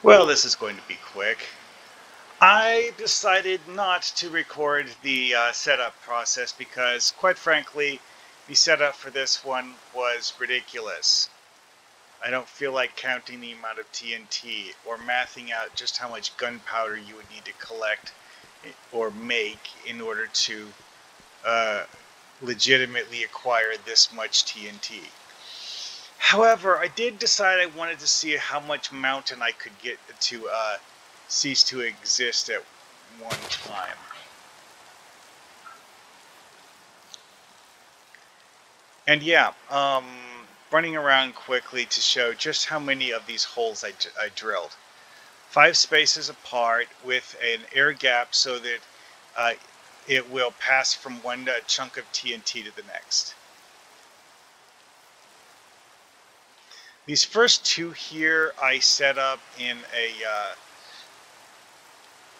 Well, this is going to be quick. I decided not to record the setup process because, quite frankly, the setup for this one was ridiculous. I don't feel like counting the amount of TNT or mathing out just how much gunpowder you would need to collect or make in order to uh, legitimately acquire this much TNT. However, I did decide I wanted to see how much mountain I could get to cease to exist at one time. And yeah, running around quickly to show just how many of these holes I drilled. 5 spaces apart with an air gap so that uh, it will pass from one chunk of TNT to the next. These first two here I set up in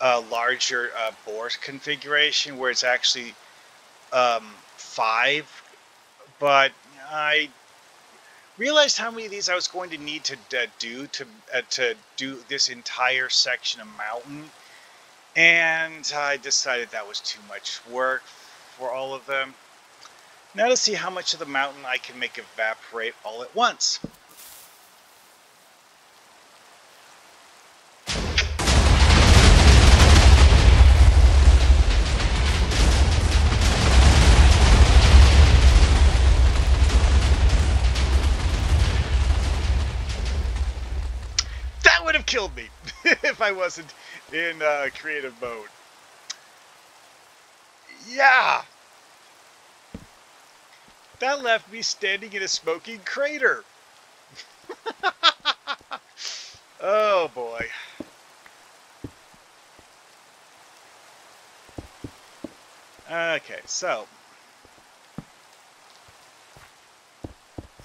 a larger bore configuration where it's actually 5, but I realized how many of these I was going to need to do this entire section of mountain, and I decided that was too much work for all of them. Now to see how much of the mountain I can make evaporate all at once. That would have killed me if I wasn't in creative mode. Yeah, that left me standing in a smoking crater. Oh boy. Okay, so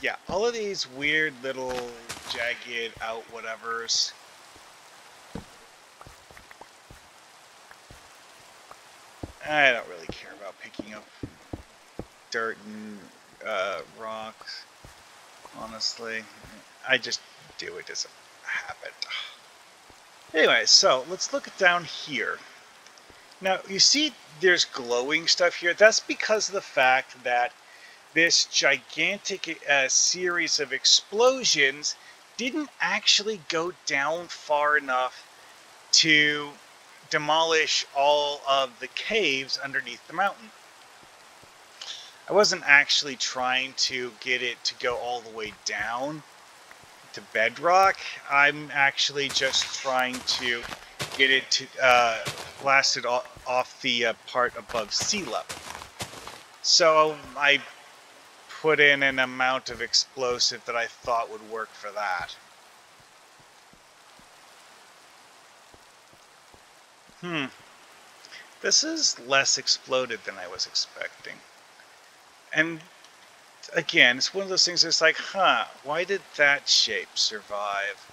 yeah, all of these weird little jagged out whatevers. I don't really care about picking up dirt and rocks, honestly. I just do it as a habit. Anyway, so let's look down here. Now, you see there's glowing stuff here. That's because of the fact that this gigantic series of explosions didn't actually go down far enough to demolish all of the caves underneath the mountain. I wasn't actually trying to get it to go all the way down to bedrock. I'm actually just trying to get it to blast it off the part above sea level. So I put in an amount of explosive that I thought would work for that. This is less exploded than I was expecting. And again, it's one of those things that's like, why did that shape survive?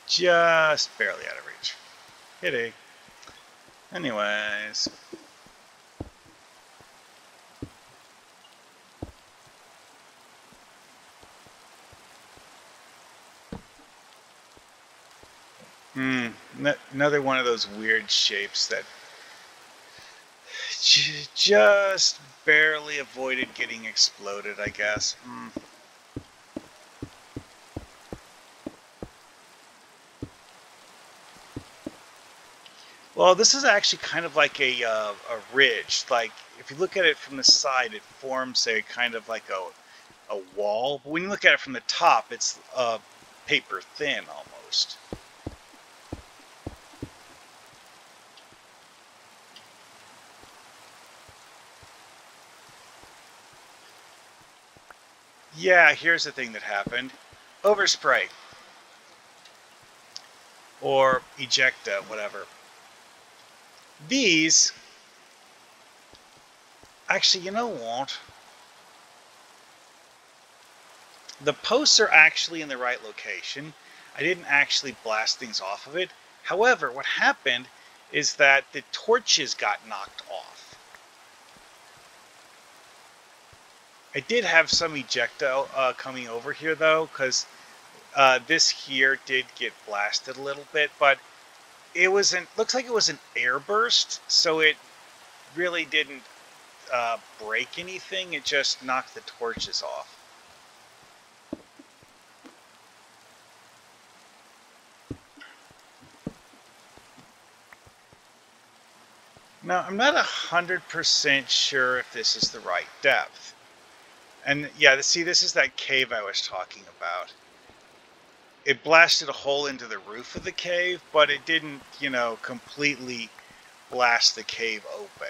Just barely out of reach. Hitty. Anyways. Another one of those weird shapes that just barely avoided getting exploded, I guess. Well, this is actually kind of like a ridge. Like, if you look at it from the side, it forms a kind of like a wall. But when you look at it from the top, it's paper thin almost. Yeah, here's the thing that happened. Overspray. Or ejecta, whatever. These... Actually, you know what? The posts are actually in the right location. I didn't actually blast things off of it. However, what happened is that the torches got knocked off. I did have some ejecta coming over here though, because this here did get blasted a little bit, but it wasn't. Looks like it was an airburst, so it really didn't break anything. It just knocked the torches off. Now, I'm not 100% sure if this is the right depth. And yeah, see, this is that cave I was talking about. It blasted a hole into the roof of the cave, but it didn't, completely blast the cave open.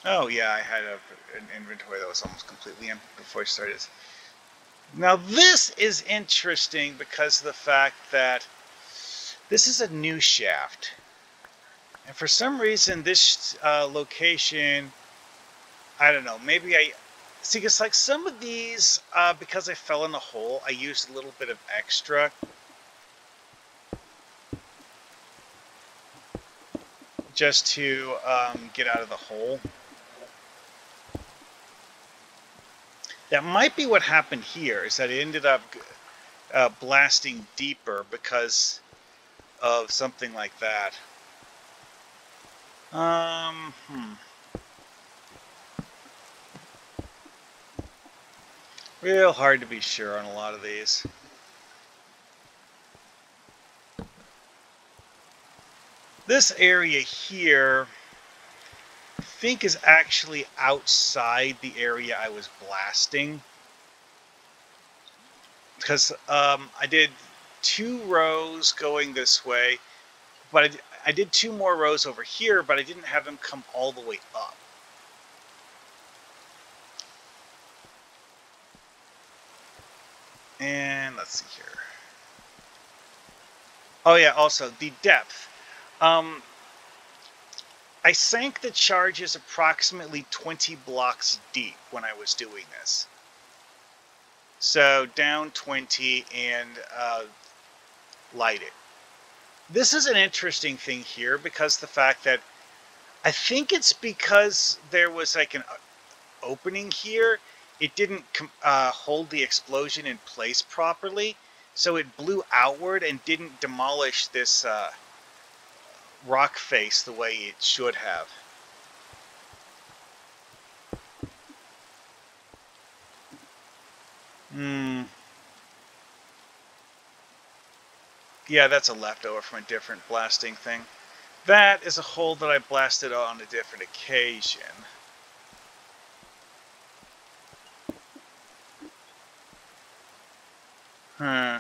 Oh yeah, I had an inventory that was almost completely empty before I started. Now this is interesting because of the fact that this is a new shaft. And for some reason, this location, I don't know, maybe see, it's like some of these, because I fell in the hole, I used a little bit of extra just to get out of the hole. That might be what happened here, is that it ended up blasting deeper because of something like that. Real hard to be sure on a lot of these. This area here, I think, is actually outside the area I was blasting. Because I did 2 rows going this way, but I did 2 more rows over here, but I didn't have them come all the way up. And let's see here. Oh yeah, also the depth. I sank the charges approximately 20 blocks deep when I was doing this. So down 20 and light it. This is an interesting thing here because the fact that I think it's because there was like an opening here. It didn't hold the explosion in place properly, so it blew outward and didn't demolish this rock face the way it should have. Yeah, that's a leftover from a different blasting thing. That is a hole that I blasted on a different occasion. Huh.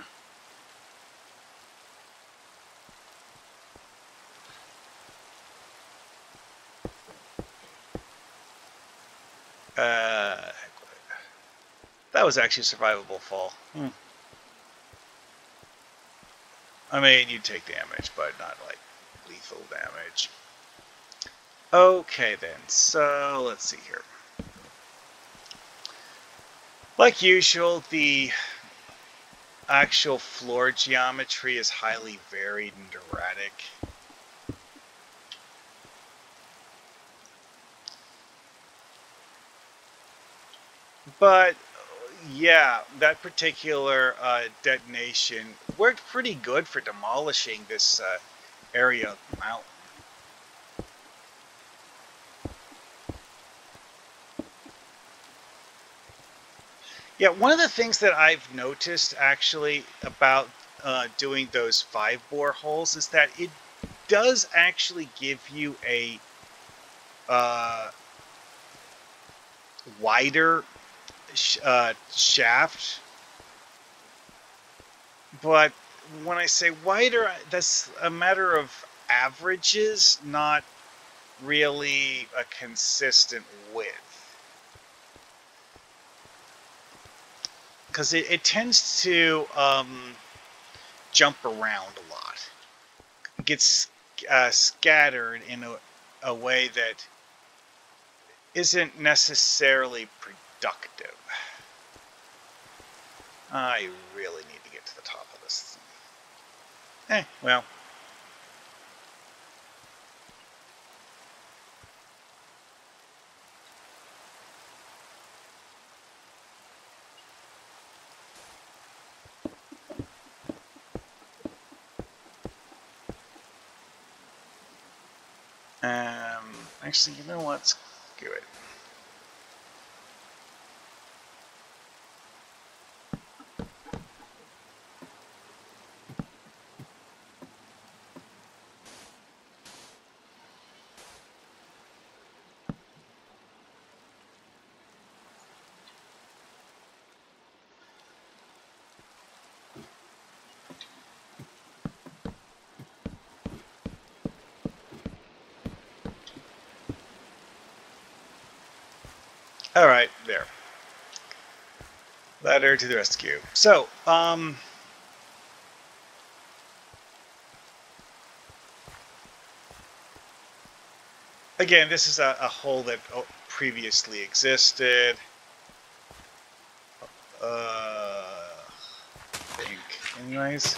That was actually a survivable fall. I mean, you take damage, but not like lethal damage. Okay then, so let's see here. Like usual, the actual floor geometry is highly varied and erratic. But yeah, that particular detonation worked pretty good for demolishing this area of the mountain. Yeah, one of the things that I've noticed actually about doing those 5-bore holes is that it does actually give you a wider shaft. But when I say wider, that's a matter of averages, not really a consistent width. Because it tends to jump around a lot. It gets scattered in a way that isn't necessarily productive. I really need to get to the top of this thing. Well. Actually, you know what? Let's do it. All right, there. Ladder to the rescue. So, again, this is a hole that previously existed. I think. Anyways.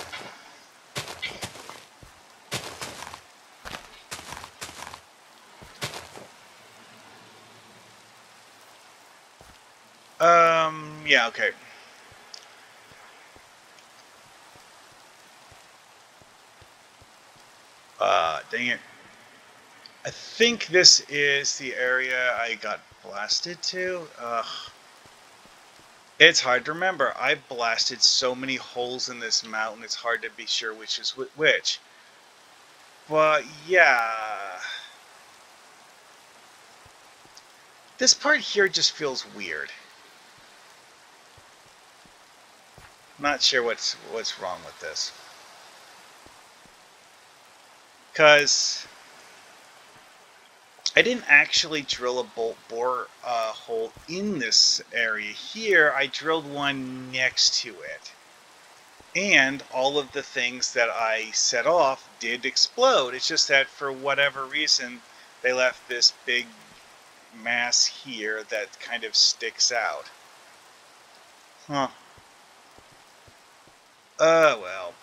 Yeah, okay. Dang it. I think this is the area I got blasted to. It's hard to remember. I blasted so many holes in this mountain, it's hard to be sure which is which. But, yeah. This part here just feels weird. Not sure what's wrong with this. Because I didn't actually drill a bolt bore hole in this area here. I drilled one next to it. And all of the things that I set off did explode. It's just that for whatever reason, they left this big mass here that kind of sticks out. Huh. Well.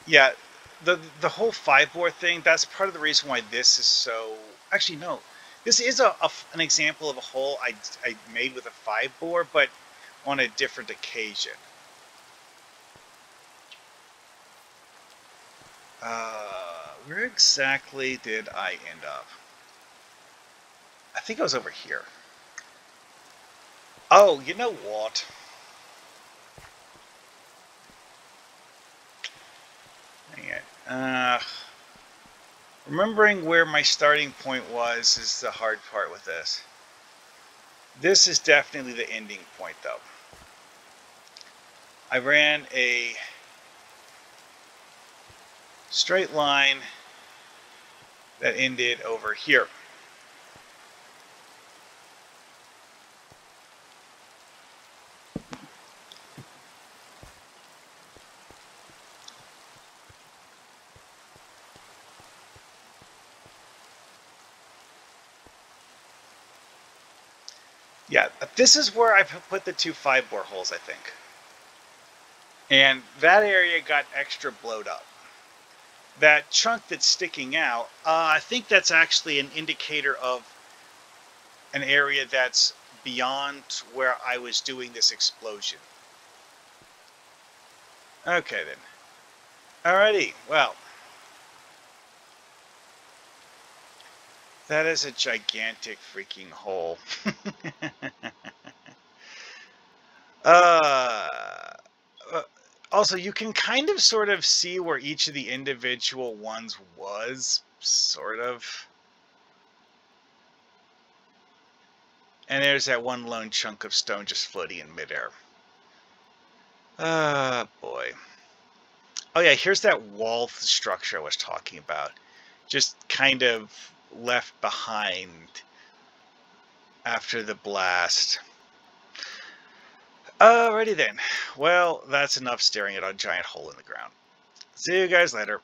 Yeah, the whole 5-bore thing, that's part of the reason why this is so... Actually, no. This is an example of a hole I made with a 5-bore, but on a different occasion. Where exactly did I end up? I think I was over here. Oh, you know what? Dang it. Remembering where my starting point was is the hard part with this. This is definitely the ending point, though. I ran a straight line that ended over here. Yeah, this is where I put the 2 5-bore holes, I think. And that area got extra blowed up. That chunk that's sticking out, I think that's actually an indicator of an area that's beyond where I was doing this explosion. Okay, then. Alrighty, well. That is a gigantic freaking hole. uh, also, you can kind of sort of see where each of the individual ones was, sort of. And there's that one lone chunk of stone just floating in midair. Boy. Oh yeah, here's that wall structure I was talking about. Just kind of left behind after the blast. Alrighty then. Well, that's enough staring at a giant hole in the ground. See you guys later.